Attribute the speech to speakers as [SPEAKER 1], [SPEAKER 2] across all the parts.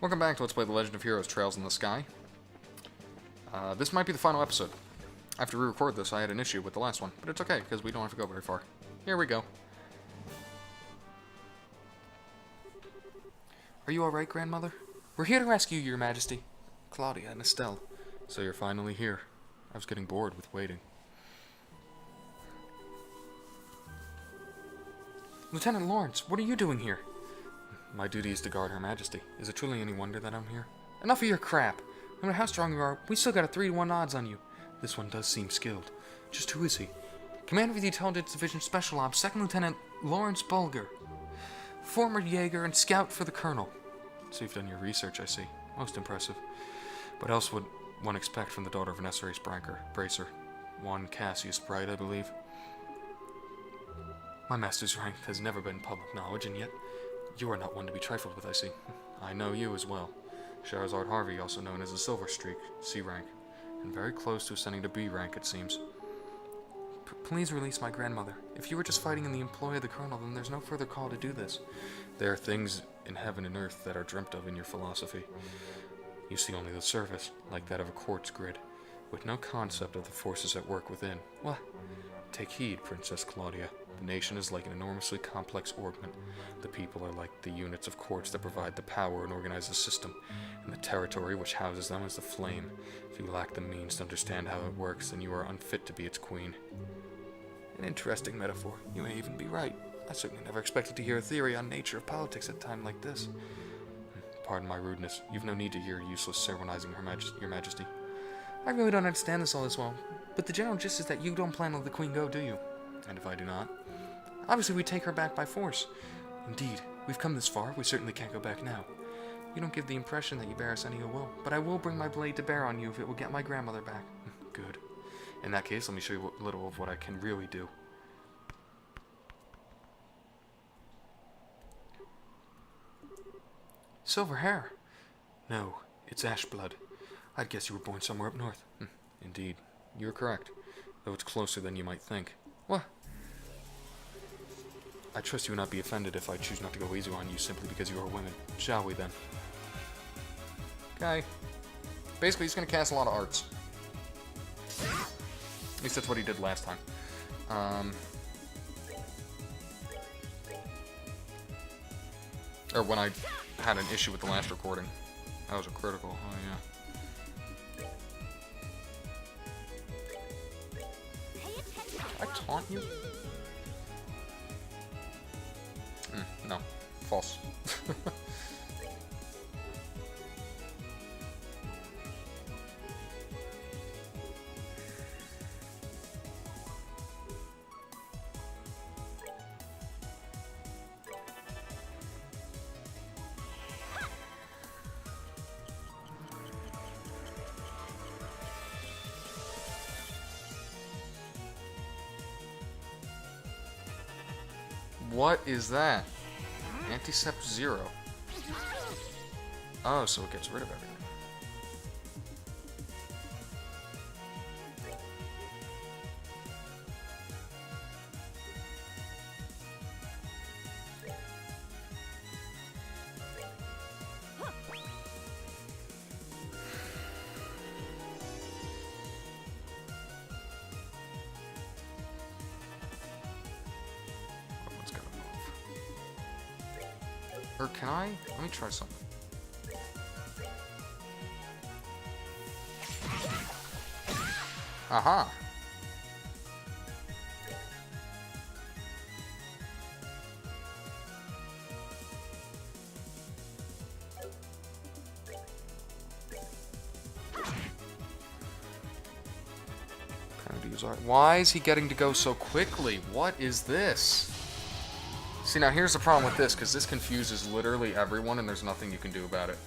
[SPEAKER 1] Welcome back to Let's Play The Legend of Heroes Trails in the Sky. This might be the final episode. After we record this, I had an issue with the last one, but it's okay, because we don't have to go very far. Here we go. Are you alright, Grandmother? We're here to rescue you, Your Majesty. Claudia and Estelle. So you're finally here. I was getting bored with waiting. Lieutenant Lawrence, what are you doing here? My duty is to guard Her Majesty. Is it truly any wonder that I'm here? Enough of your crap! No matter how strong you are, we still got a 3-to-1 odds on you. This one does seem skilled. Just who is he? Commander of the Intelligence Division Special Ops, 2nd Lieutenant Lawrence Bulger. Former Jaeger and scout for the Colonel. So you've done your research, I see. Most impressive. What else would one expect from the daughter of an S-Race Bracer? One Cassius Bright, I believe. My master's rank has never been public knowledge, and yet you are not one to be trifled with, I see. I know you as well. Charizard Harvey, also known as the Silver Streak, C rank, and very close to ascending to B rank, it seems. Please release my grandmother. If you were just fighting in the employ of the Colonel, then there's no further call to do this. There are things in heaven and earth that are dreamt of in your philosophy. You see only the surface, like that of a quartz grid, with no concept of the forces at work within. What? Take heed, Princess Claudia. The nation is like an enormously complex orbment. The people are like the units of quartz that provide the power and organize the system, and the territory which houses them is the flame. If you lack the means to understand how it works, then you are unfit to be its queen. An interesting metaphor. You may even be right. I certainly never expected to hear a theory on nature of politics at a time like this. Pardon my rudeness. You've no need to hear useless sermonizing, Your Majesty. I really don't understand this all as well, but the general gist is that you don't plan to let the Queen go, do you? And if I do not? Obviously we take her back by force. Indeed, we've come this far, we certainly can't go back now. You don't give the impression that you bear us any ill will, but I will bring my blade to bear on you if it will get my grandmother back. Good. In that case, let me show you a little of what I can really do. Silver hair? No, it's ash blood. I'd guess you were born somewhere up north. Indeed, you're correct, though it's closer than you might think. What? I trust you will not be offended if I choose not to go easy on you simply because you are women. Shall we, then? Okay. Basically, he's going to cast a lot of arts. At least that's what he did last time. Or when I had an issue with the last recording. That was a critical. Oh, yeah. Can I taunt you? No. False. What is that? Anticept 0. Oh, so it gets rid of everything. Or can I? Let me try something. Aha! Why is he getting to go so quickly? What is this? See, now here's the problem with this, because this confuses literally everyone, and there's nothing you can do about it.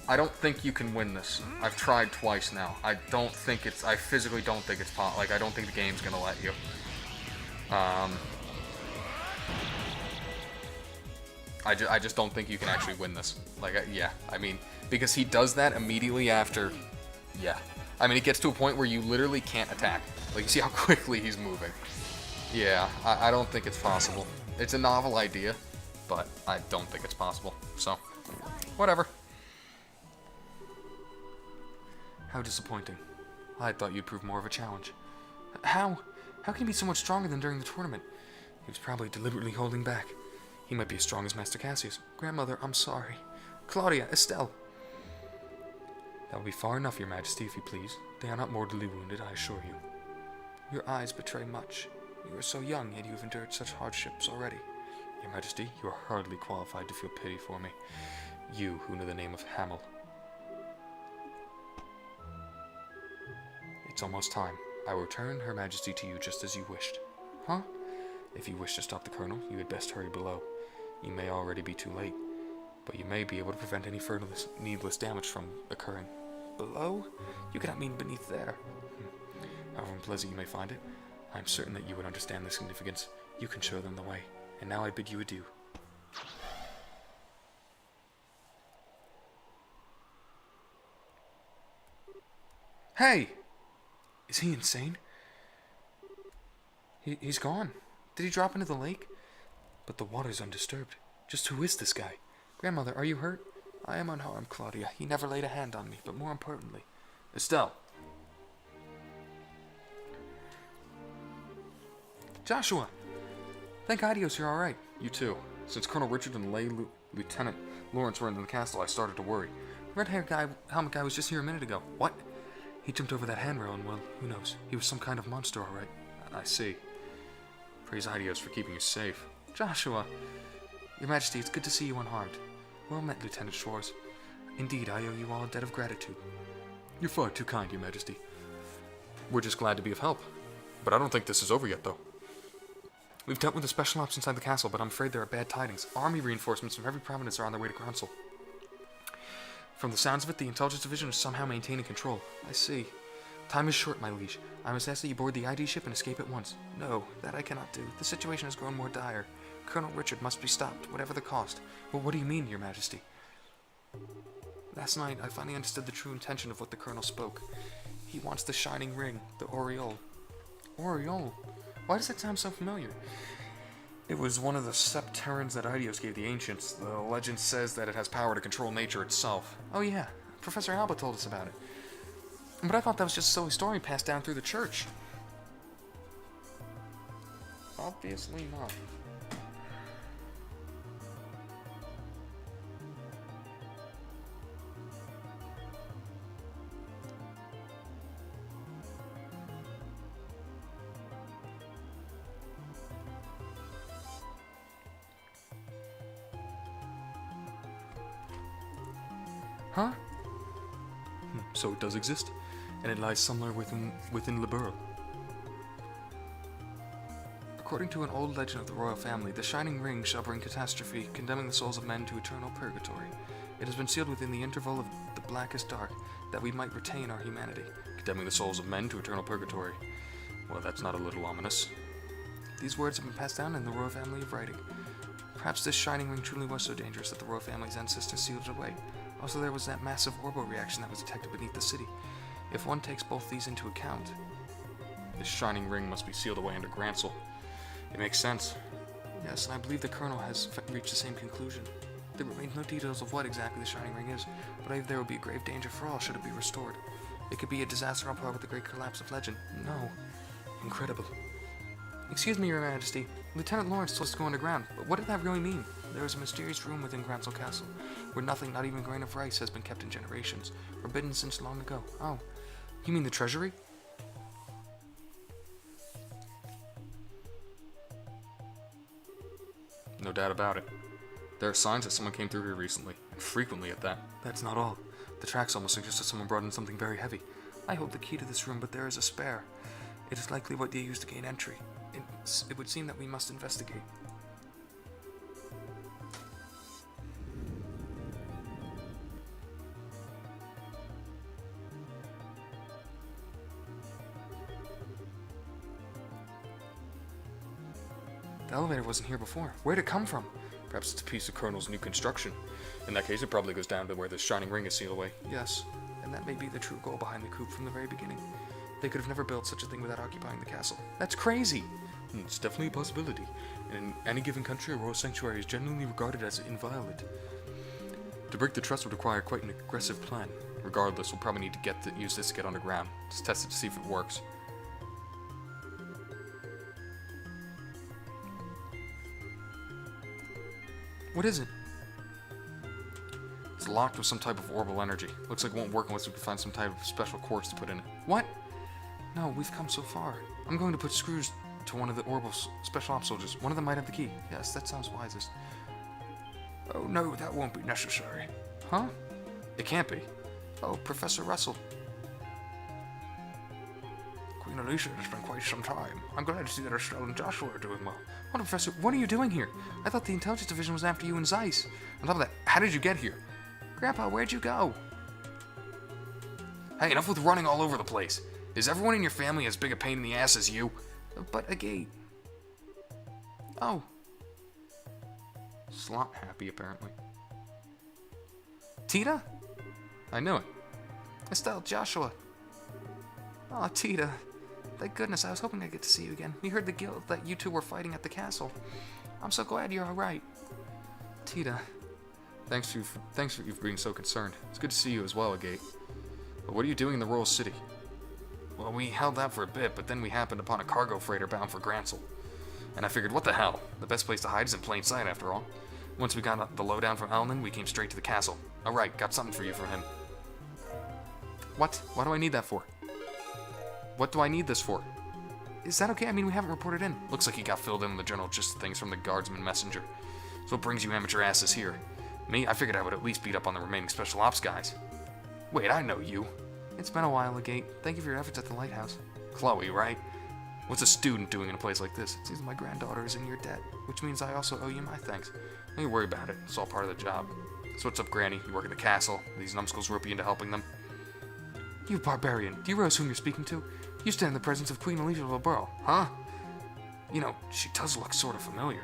[SPEAKER 1] I don't think you can win this. I've tried twice now. I physically don't think it's possible. Like, I don't think the game's gonna let you. I just don't think you can actually win this. Like, yeah, I mean, because he does that immediately after, yeah. I mean, it gets to a point where you literally can't attack. Like, you see how quickly he's moving. Yeah, I don't think it's possible. It's a novel idea, but I don't think it's possible. So, whatever. How disappointing. I thought you'd prove more of a challenge. How? How can he be so much stronger than during the tournament? He was probably deliberately holding back. He might be as strong as Master Cassius. Grandmother, I'm sorry. Claudia, Estelle. That will be far enough, Your Majesty, if you please. They are not mortally wounded, I assure you. Your eyes betray much. You are so young, yet you have endured such hardships already. Your Majesty, you are hardly qualified to feel pity for me. You, who know the name of Hamel. It's almost time. I will return Her Majesty to you just as you wished. Huh? If you wish to stop the Colonel, you had best hurry below. You may already be too late, but you may be able to prevent any further needless damage from occurring. Below? You cannot mean beneath there. However unpleasant you may find it, I am certain that you would understand the significance. You can show them the way. And now I bid you adieu. Hey! Is he insane? He's gone. Did he drop into the lake? But the water's undisturbed. Just who is this guy? Grandmother, are you hurt? I am unharmed, Claudia. He never laid a hand on me, but more importantly... Estelle! Joshua! Thank Idios you're alright. You too. Since Colonel Richard and Lieutenant Lawrence were in the castle, I started to worry. Red-haired guy, helmet guy was just here a minute ago. What? He jumped over that handrail and, well, who knows? He was some kind of monster, alright. I see. Praise Idios for keeping you safe. Joshua! Your Majesty, it's good to see you unharmed. Well met, Lieutenant Schwartz. Indeed, I owe you all a debt of gratitude. You're far too kind, Your Majesty. We're just glad to be of help. But I don't think this is over yet, though. We've dealt with the special ops inside the castle, but I'm afraid there are bad tidings. Army reinforcements from every province are on their way to Grunzel. From the sounds of it, the intelligence division is somehow maintaining control. I see. Time is short, my liege. I must ask that you board the ID ship and escape at once. No, that I cannot do. The situation has grown more dire. Colonel Richard must be stopped, whatever the cost. Well, what do you mean, Your Majesty? Last night, I finally understood the true intention of what the Colonel spoke. He wants the Shining Ring, the Aureole. Aureole? Why does that sound so familiar? It was one of the Septerans that Idios gave the ancients. The legend says that it has power to control nature itself. Oh yeah, Professor Alba told us about it. But I thought that was just a silly story passed down through the church. Obviously not. Huh? So it does exist, and it lies somewhere within Liberl. According to an old legend of the royal family, the Shining Ring shall bring catastrophe, condemning the souls of men to eternal purgatory. It has been sealed within the interval of the blackest dark, that we might retain our humanity. Condemning the souls of men to eternal purgatory. Well, that's not a little ominous. These words have been passed down in the royal family of writing. Perhaps this Shining Ring truly was so dangerous that the royal family's ancestors sealed it away. Also, there was that massive orbo reaction that was detected beneath the city. If one takes both these into account... This Shining Ring must be sealed away under Grunzel. It makes sense. Yes, and I believe the Colonel has reached the same conclusion. There remain no details of what exactly the Shining Ring is, but I believe there will be a grave danger for all should it be restored. It could be a disaster on par with the great collapse of legend. No. Incredible. Excuse me, Your Majesty. Lieutenant Lawrence told us to go underground, but what did that really mean? There is a mysterious room within Grunzel Castle, where nothing, not even a grain of rice, has been kept in generations, forbidden since long ago. Oh, you mean the treasury? No doubt about it. There are signs that someone came through here recently, and frequently at that. That's not all. The tracks almost suggest that someone brought in something very heavy. I hold the key to this room, but there is a spare. It is likely what they used to gain entry. It would seem that we must investigate. The elevator wasn't here before. Where'd it come from? Perhaps it's a piece of Colonel's new construction. In that case, it probably goes down to where the Shining Ring is sealed away. Yes, and that may be the true goal behind the coup from the very beginning. They could have never built such a thing without occupying the castle. That's crazy! It's definitely a possibility. In any given country, a royal sanctuary is generally regarded as inviolate. To break the trust would require quite an aggressive plan. Regardless, we'll probably need to use this to get underground. Just test it to see if it works. What is it? It's locked with some type of orbital energy. Looks like it won't work unless we can find some type of special quartz to put in it. What? No, we've come so far. I'm going to put screws to one of the orbital special ops soldiers. One of them might have the key. Yes, that sounds wisest. Oh no, that won't be necessary. Huh? It can't be. Oh, Professor Russell. Queen Alicia, it's been quite some time. I'm glad to see that Estelle and Joshua are doing well. What, Professor? What are you doing here? I thought the Intelligence Division was after you and Zeiss. On top of that, how did you get here? Grandpa, where'd you go? Hey, enough with running all over the place. Is everyone in your family as big a pain in the ass as you? But a gate. Oh. Slot happy, apparently. Tita? I knew it. Estelle, Joshua. Oh, Tita. Thank goodness, I was hoping I'd get to see you again. We heard the guild that you two were fighting at the castle. I'm so glad you're alright. Tita. Thanks for you for being so concerned. It's good to see you as well, Agate. But what are you doing in the Royal City? Well, we held out for a bit, but then we happened upon a cargo freighter bound for Gransel. And I figured, what the hell? The best place to hide is in plain sight, after all. Once we got the lowdown from Elnan, we came straight to the castle. Alright, got something for you from him. What? What do I need that for? What do I need this for? Is that okay? I mean, we haven't reported in. Looks like he got filled in with the general gist of things from the guardsman messenger. So what brings you amateur asses here? Me? I figured I would at least beat up on the remaining special ops guys. Wait, I know you. It's been a while, Agate. Thank you for your efforts at the lighthouse. Chloe, right? What's a student doing in a place like this? It seems my granddaughter is in your debt, which means I also owe you my thanks. Don't worry about it. It's all part of the job. So what's up, Granny? You work at the castle? These numbskulls rope you into helping them? You barbarian. Do you realize whom you're speaking to? You stand in the presence of Queen Alicia of Burl, huh? You know, she does look sort of familiar.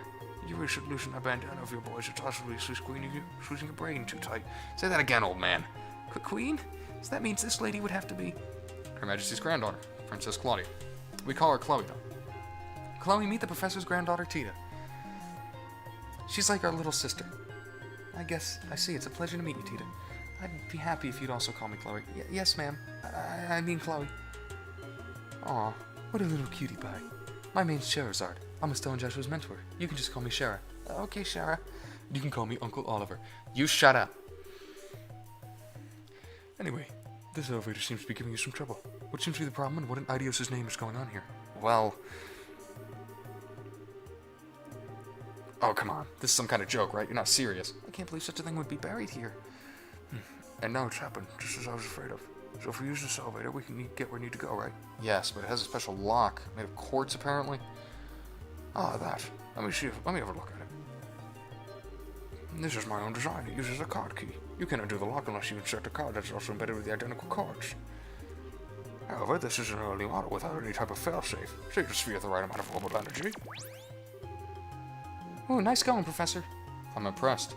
[SPEAKER 1] You really should loosen that bandana of your boys. It's possibly Swiss Queen. You're squeezing your brain too tight. Say that again, old man. Queen? So that means this lady would have to be Her Majesty's granddaughter, Princess Claudia. We call her Chloe, though. Chloe, meet the professor's granddaughter, Tita. She's like our little sister. I guess I see. It's a pleasure to meet you, Tita. I'd be happy if you'd also call me Chloe. Yes, ma'am. I mean Chloe. Aw, what a little cutie pie. My name's Sherazard. I'm Estelle and Joshua's mentor. You can just call me Shara. Okay, Shara. You can call me Uncle Oliver. You shut up. Anyway, this elevator seems to be giving you some trouble. What seems to be the problem, and what in Idios' name is going on here? Well... Oh, come on. This is some kind of joke, right? You're not serious. I can't believe such a thing would be buried here. And now it's happened, just as I was afraid of. So if we use this elevator, we can get where we need to go, right? Yes, but it has a special lock, made of quartz, apparently. Ah, that. Let me have a look at it. This is my own design. It uses a card key. You cannot do the lock unless you insert a card that's also embedded with the identical cards. However, this is an early model without any type of failsafe, so you can sphere the right amount of orbital energy. Ooh, nice going, Professor. I'm impressed.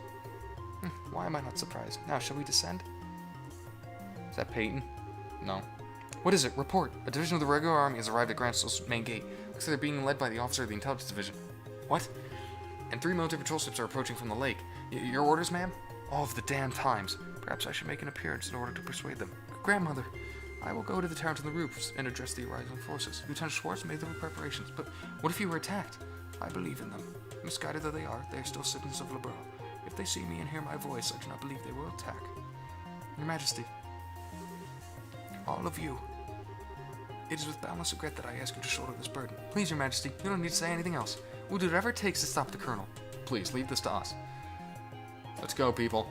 [SPEAKER 1] Why am I not surprised? Now, shall we descend? Is that Peyton? No. What is it? Report. A division of the regular army has arrived at Gransel's main gate. Looks like they're being led by the officer of the Intelligence Division. What? And 3 military patrol ships are approaching from the lake. Your orders, ma'am? All of the damn times. Perhaps I should make an appearance in order to persuade them. Grandmother, I will go to the towers on the roofs and address the arriving forces. Lieutenant Schwartz made the preparations, but what if you were attacked? I believe in them. Misguided though they are still citizens of Liberl. If they see me and hear my voice, I do not believe they will attack. Your Majesty, all of you, it is with boundless regret that I ask you to shoulder this burden. Please, Your Majesty, you don't need to say anything else. We'll do whatever it takes to stop the Colonel. Please, leave this to us. Let's go, people.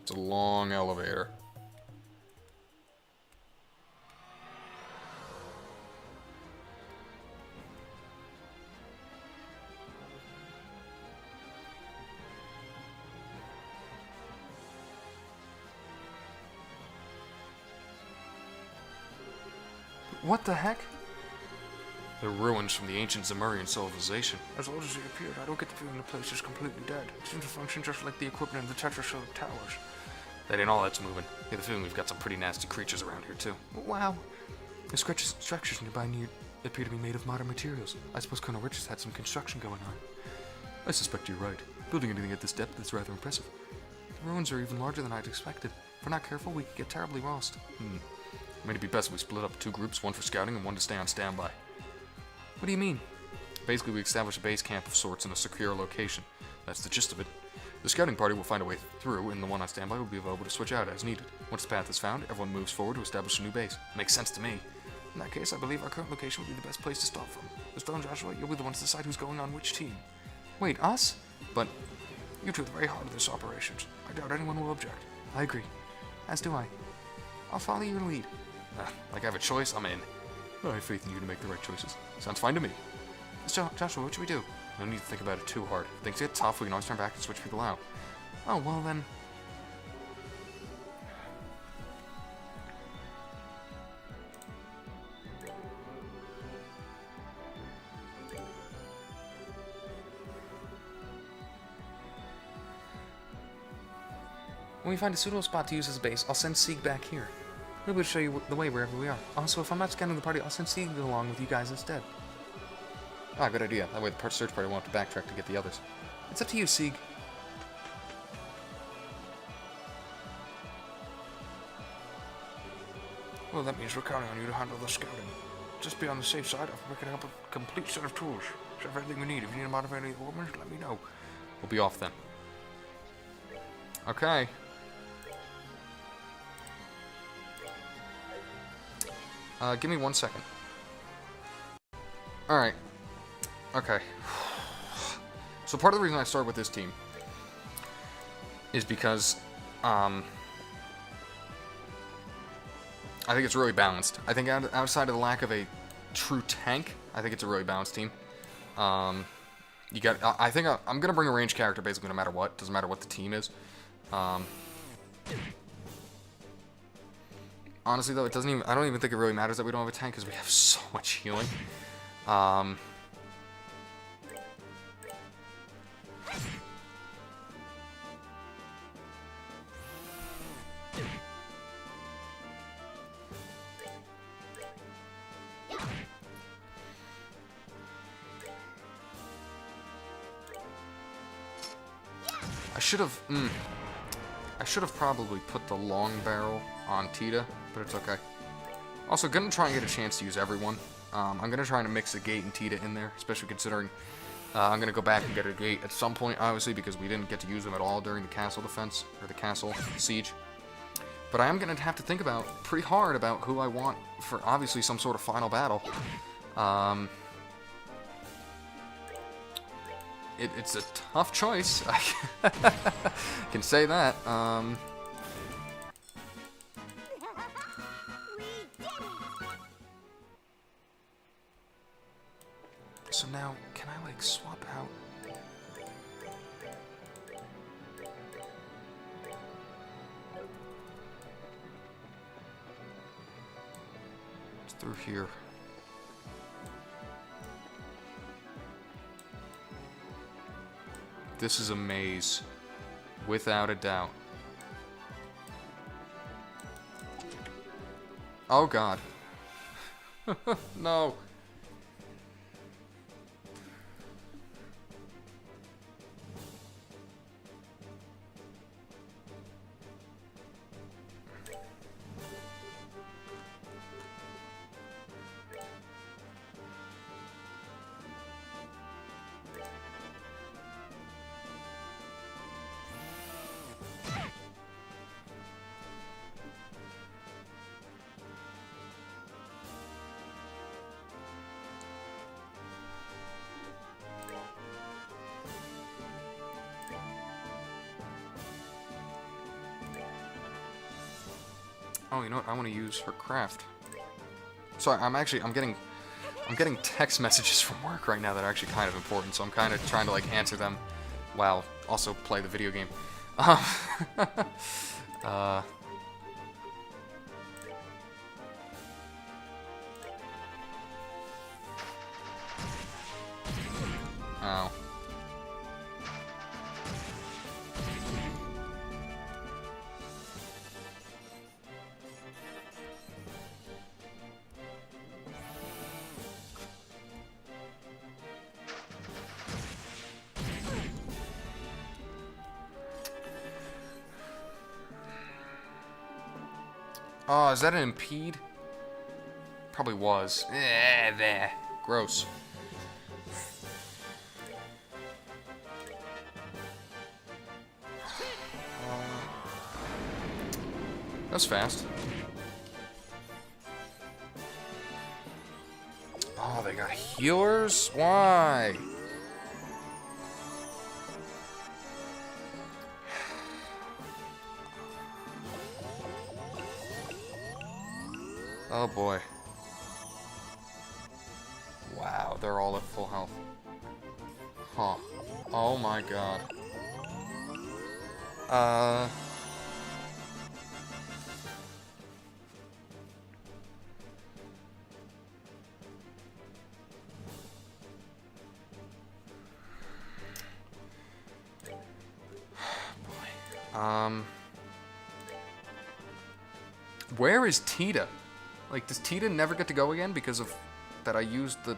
[SPEAKER 1] It's a long elevator. What the heck? They're ruins from the ancient Zemurian civilization.
[SPEAKER 2] As old as they appeared, I don't get the feeling the place is completely dead. It seems to function just like the equipment of the Tetrasonic Towers.
[SPEAKER 1] That ain't all that's moving. I get the feeling we've got some pretty nasty creatures around here, too.
[SPEAKER 2] Wow. The structures nearby appear to be made of modern materials. I suppose Colonel Richards had some construction going on.
[SPEAKER 1] I suspect you're right. Building anything at this depth is rather impressive.
[SPEAKER 2] The ruins are even larger than I'd expected. If we're not careful, we could get terribly lost.
[SPEAKER 1] May it be best if we split up 2 groups, one for scouting and one to stay on standby.
[SPEAKER 2] What do you mean?
[SPEAKER 1] Basically, we establish a base camp of sorts in a secure location. That's the gist of it. The scouting party will find a way through, and the one on standby will be available to switch out as needed. Once the path is found, everyone moves forward to establish a new base. Makes sense to me.
[SPEAKER 2] In that case, I believe our current location would be the best place to start from. Estelle and Joshua, you'll be the ones to decide who's going on which team.
[SPEAKER 1] Wait, us? But
[SPEAKER 2] you two are the very heart of this operations. I doubt anyone will object.
[SPEAKER 1] I agree.
[SPEAKER 2] As do I. I'll follow your lead.
[SPEAKER 1] Like I have a choice, I'm in. I have faith in you to make the right choices. Sounds fine to me.
[SPEAKER 2] Joshua, what should we do?
[SPEAKER 1] No need to think about it too hard. If things get tough, we can always turn back and switch people out.
[SPEAKER 2] Oh, well then. When we find a suitable spot to use as a base, I'll send Sieg back here. He'll be able to show you the way wherever we are. Also, if I'm not scanning the party, I'll send Sieg along with you guys instead.
[SPEAKER 1] Ah, good idea. That way the search party won't have to backtrack to get the others.
[SPEAKER 2] It's up to you, Sieg. Well, that means we're counting on you to handle the scouting. Just be on the safe side of picking up a complete set of tools. So everything we need. If you need to modify any of the weapons, let me know.
[SPEAKER 1] We'll be off then. Okay. Give me 1 second. Alright. Okay. So part of the reason I started with this team is because, I think it's really balanced. I think outside of the lack of a true tank, I think it's a really balanced team. You got. I think I'm gonna bring a ranged character basically no matter what. Doesn't matter what the team is. Honestly though, it doesn't even. I don't even think it really matters that we don't have a tank because we have so much healing. I should have probably put the long barrel on Tita, but it's okay. Also, gonna try and get a chance to use everyone. I'm gonna try to mix a Gate and Tita in there, especially considering I'm gonna go back and get a Gate at some point, obviously, because we didn't get to use them at all during the castle defense, or the castle siege. But I am gonna have to think about pretty hard about who I want for obviously some sort of final battle. It's a tough choice. I can say that.
[SPEAKER 2] So now, can I like swap out?
[SPEAKER 1] It's through here. This is a maze, without a doubt. Oh god. No. Oh, you know what? I want to use her craft. Sorry, I'm getting text messages from work right now that are actually kind of important, so I'm kind of trying to like answer them while also play the video game. Ow. Oh, is that an impede? Probably was. There. Gross. That's fast. Oh, they got healers? Why? Oh boy. Wow, they're all at full health. Huh. Oh my god. Where is Tita? Like, does Tita never get to go again because of that I used the...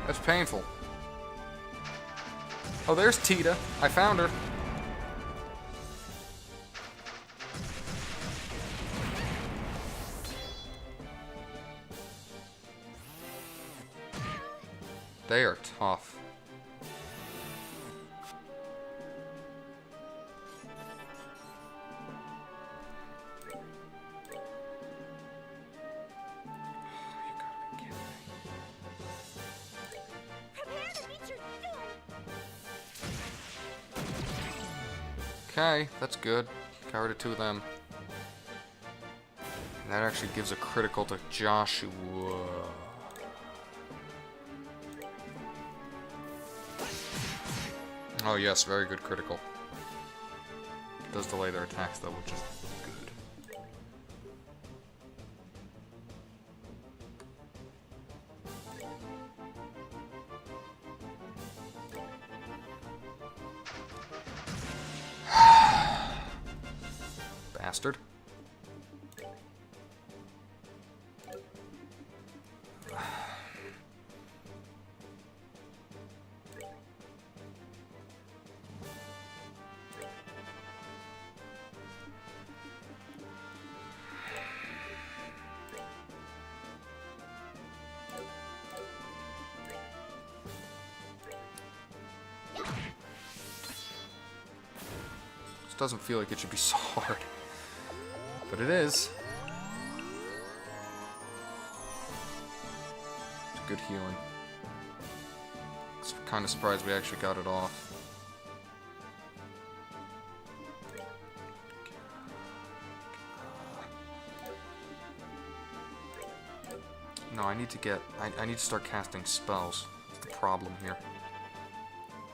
[SPEAKER 1] That's painful. Oh, there's Tita. I found her. They are tough. Okay, that's good. Carried it to them. And that actually gives a critical to Joshua. Oh yes, very good critical. It does delay their attacks though, which is good. Bastard. This doesn't feel like it should be so hard. But it is. It's good healing. I'm kind of surprised we actually got it off. No, I need to get... I need to start casting spells. That's the problem here.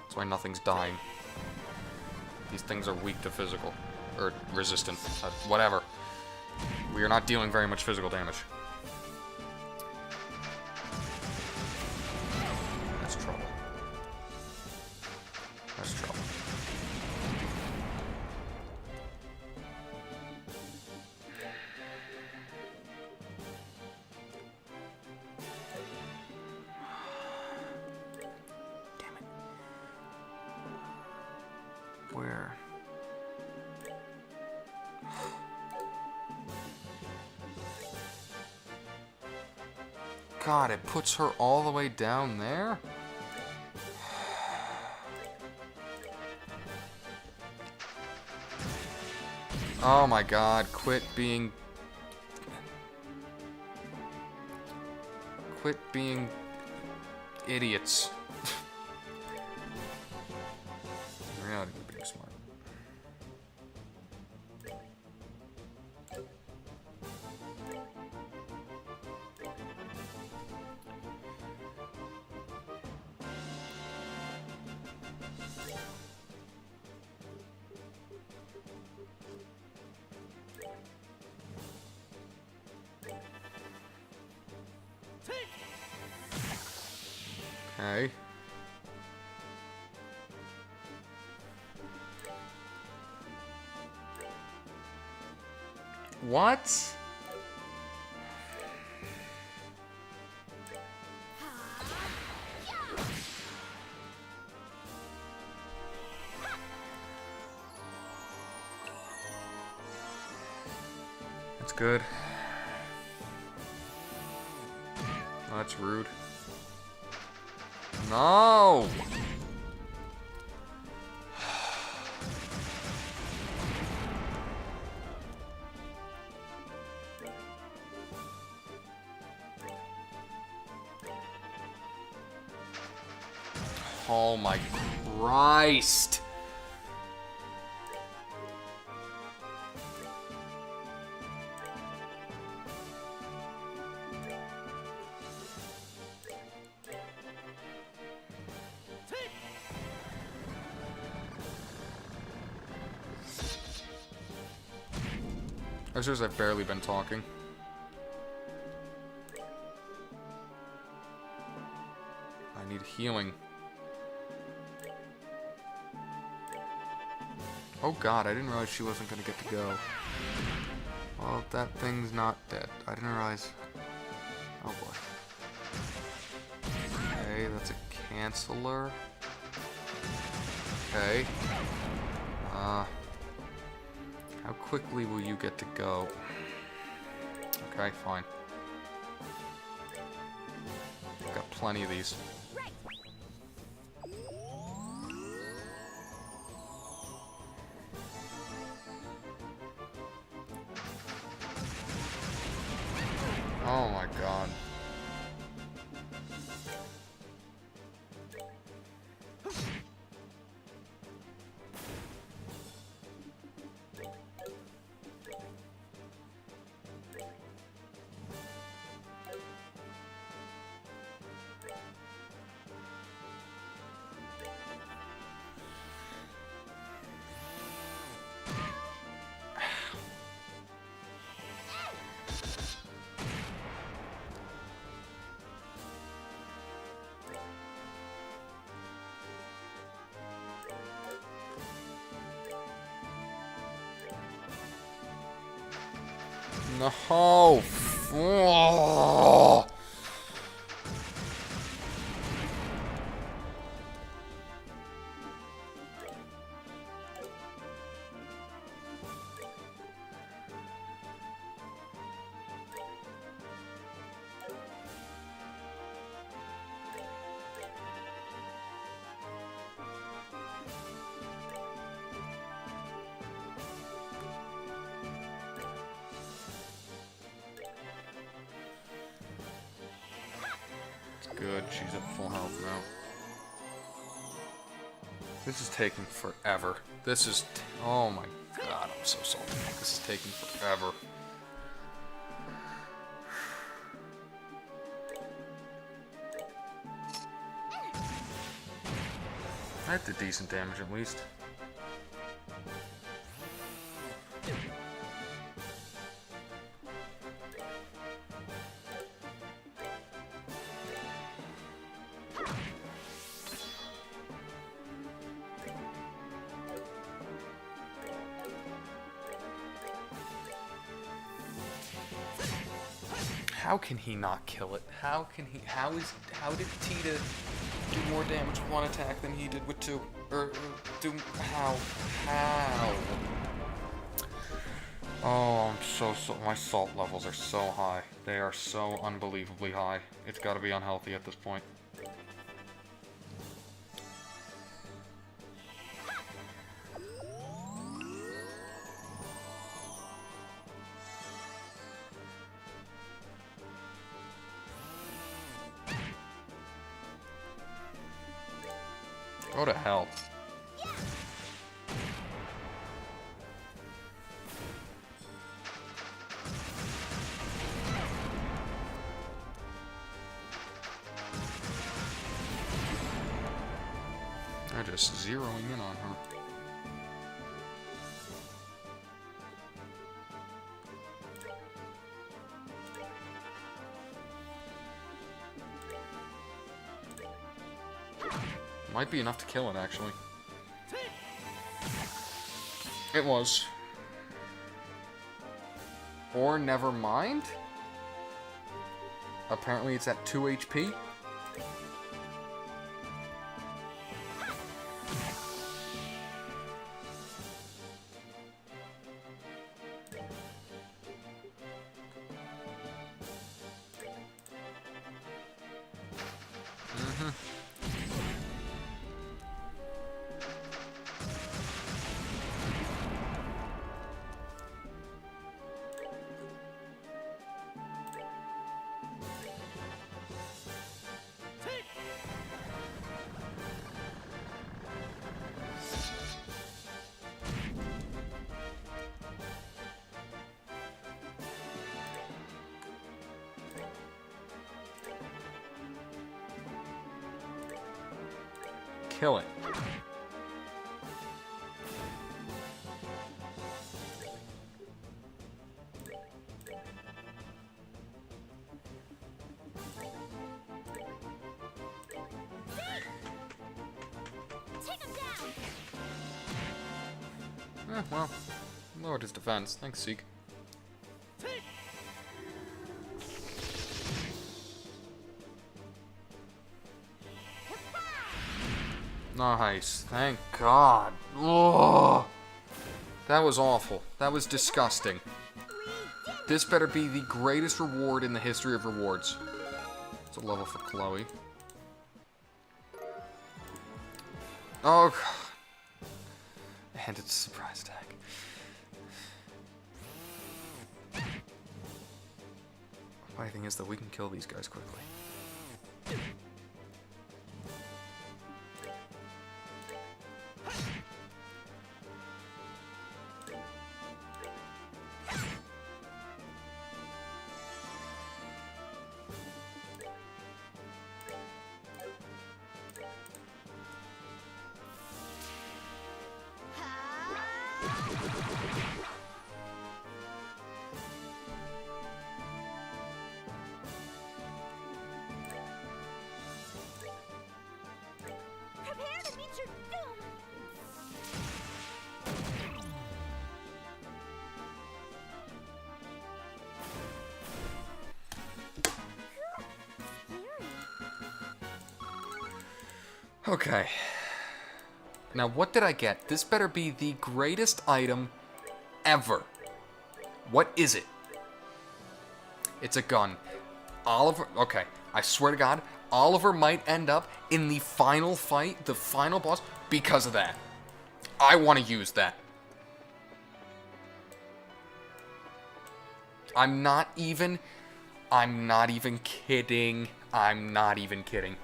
[SPEAKER 1] That's why nothing's dying. These things are weak to physical. Or resistant. Whatever. We are not dealing very much physical damage. That's trouble. That's trouble. Damn it. Where? God, it puts her all the way down there? Oh my god, quit being idiots. Reality of being smart. Okay. What? That's good. Oh, that's rude. No! Oh my Christ! I suppose I've barely been talking. I need healing. Oh god, I didn't realize she wasn't gonna get to go. Well, that thing's not dead. I didn't realize... Oh boy. Okay, that's a canceller. Okay. How quickly will you get to go? Okay, fine. I've got plenty of these. Oh my god. No. Oh. Good, she's at full health now. This is taking forever. This is... oh my god, I'm so salty. This is taking forever. That did decent damage at least. How can he not kill it? How did Tita do more damage with one attack than he did with two? How? Oh, my salt levels are so high. They are so unbelievably high. It's gotta be unhealthy at this point. Go to hell. They're just zeroing in on her. Might be enough to kill it, actually. It was. Or never mind. Apparently it's at 2 HP. Kill it. Well, lowered his defense. Thanks, Seek. Nice. Thank God. Ugh. That was awful. That was disgusting. This better be the greatest reward in the history of rewards. It's a level for Chloe. Oh, God. And it's a surprise attack. Funny thing is that we can kill these guys quickly.
[SPEAKER 3] Prepare to meet your doom!
[SPEAKER 1] Okay. Now, what did I get? This better be the greatest item ever. What is it? It's a gun. Oliver... Okay, I swear to God, Oliver might end up in the final fight, the final boss, because of that. I want to use that. I'm not even kidding. I'm not even kidding.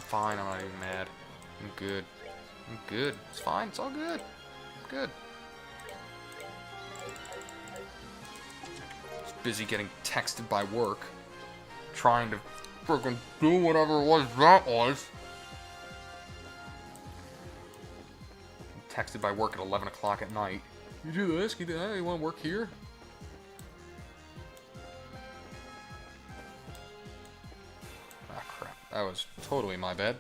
[SPEAKER 1] Fine, I'm not even mad. I'm good. I'm good. It's fine. It's all good. I'm good. Just busy getting texted by work. Trying to freaking do whatever it was that was. Texted by work at 11 o'clock at night. You do this? You do that? You want to work here? Ah, crap. That was totally my bad.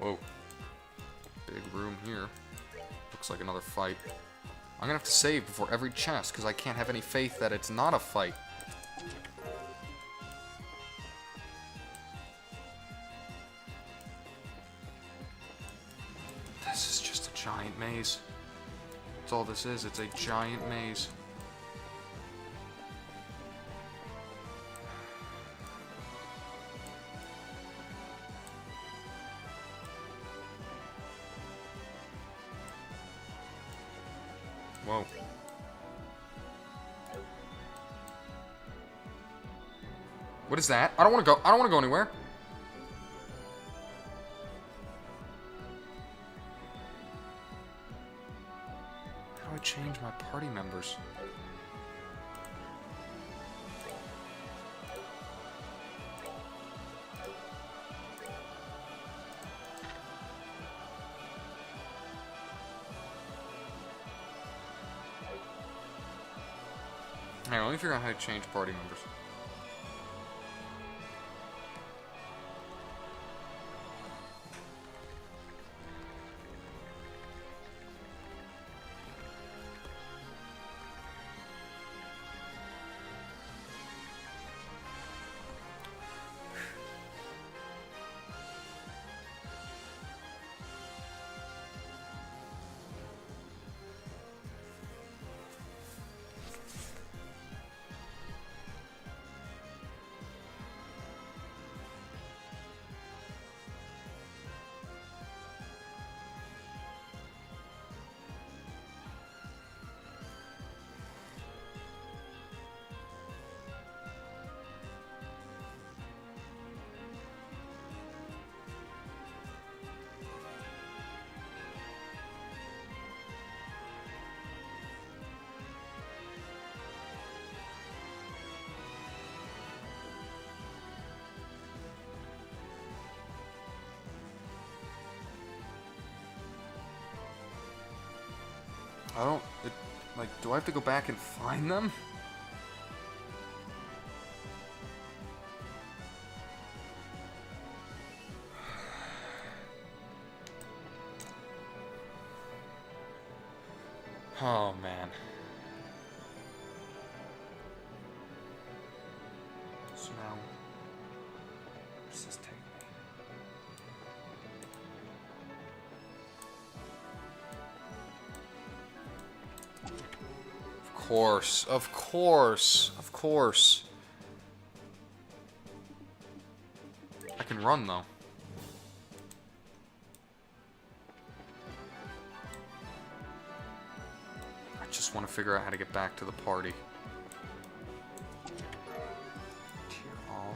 [SPEAKER 1] Whoa. Big room here. Looks like another fight. I'm gonna have to save before every chest, because I can't have any faith that it's not a fight. This is just a giant maze. That's all this is. It's a giant maze. Whoa. What is that? I don't want to go. I don't want to go anywhere. How do I change my party members? Alright, let me figure out how to change party members. I don't... like, do I have to go back and find them? Oh, man. So now... where does this take me? Of course. I can run, though. I just want to figure out how to get back to the party. All.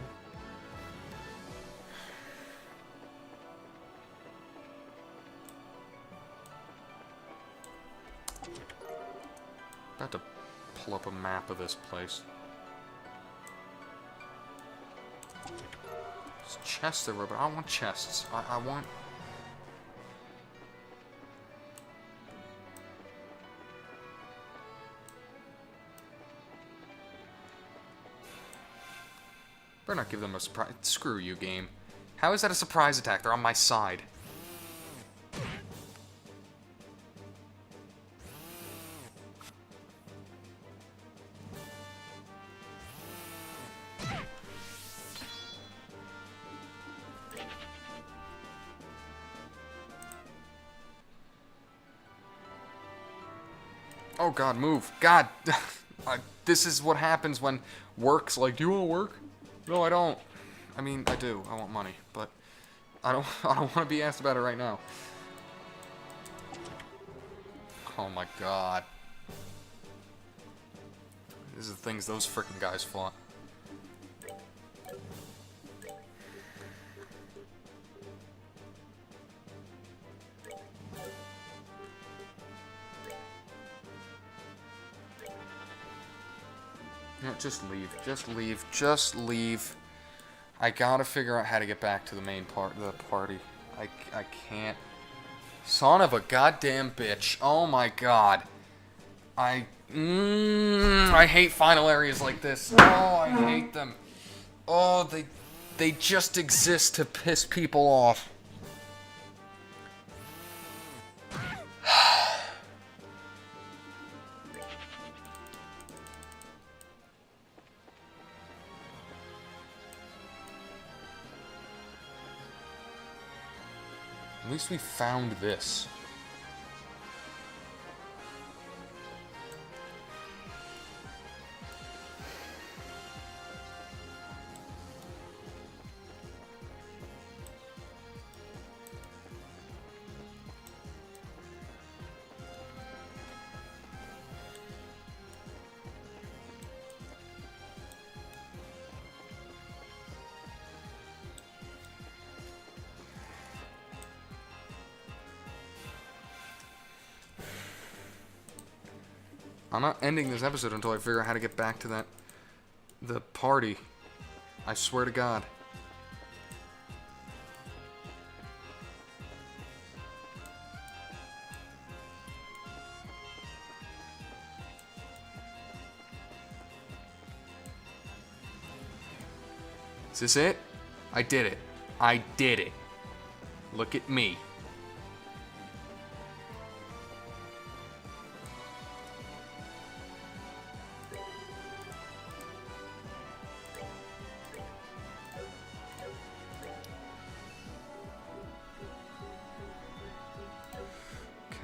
[SPEAKER 1] About to pull up a map of this place. There's chests everywhere, but I don't want chests. I want... better not give them a surprise. Screw you, game. How is that a surprise attack? They're on my side. Oh god, move. God. This is what happens when work's like, do you want to work? No, I don't. I mean, I do. I want money, but I don't want to be asked about it right now. Oh my god. These are the things those frickin' guys fought. No, just leave. Just leave. I gotta figure out how to get back to the main part of the party. I can't. Son of a goddamn bitch. Oh my god. I hate final areas like this. Oh, I hate them. Oh, they just exist to piss people off. At least we found this. I'm not ending this episode until I figure out how to get back to the party. I swear to God. Is this it? I did it. I did it. Look at me.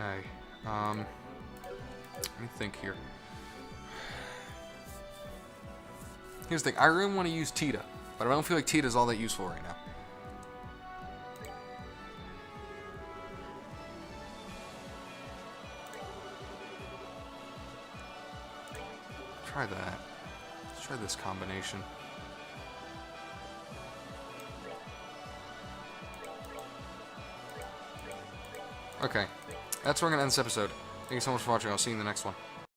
[SPEAKER 1] Okay, let me think here. Here's the thing, I really want to use Tita, but I don't feel like Tita's all that useful right now. Try that. Let's try this combination. Okay, that's where I'm going to end this episode. Thank you so much for watching. I'll see you in the next one.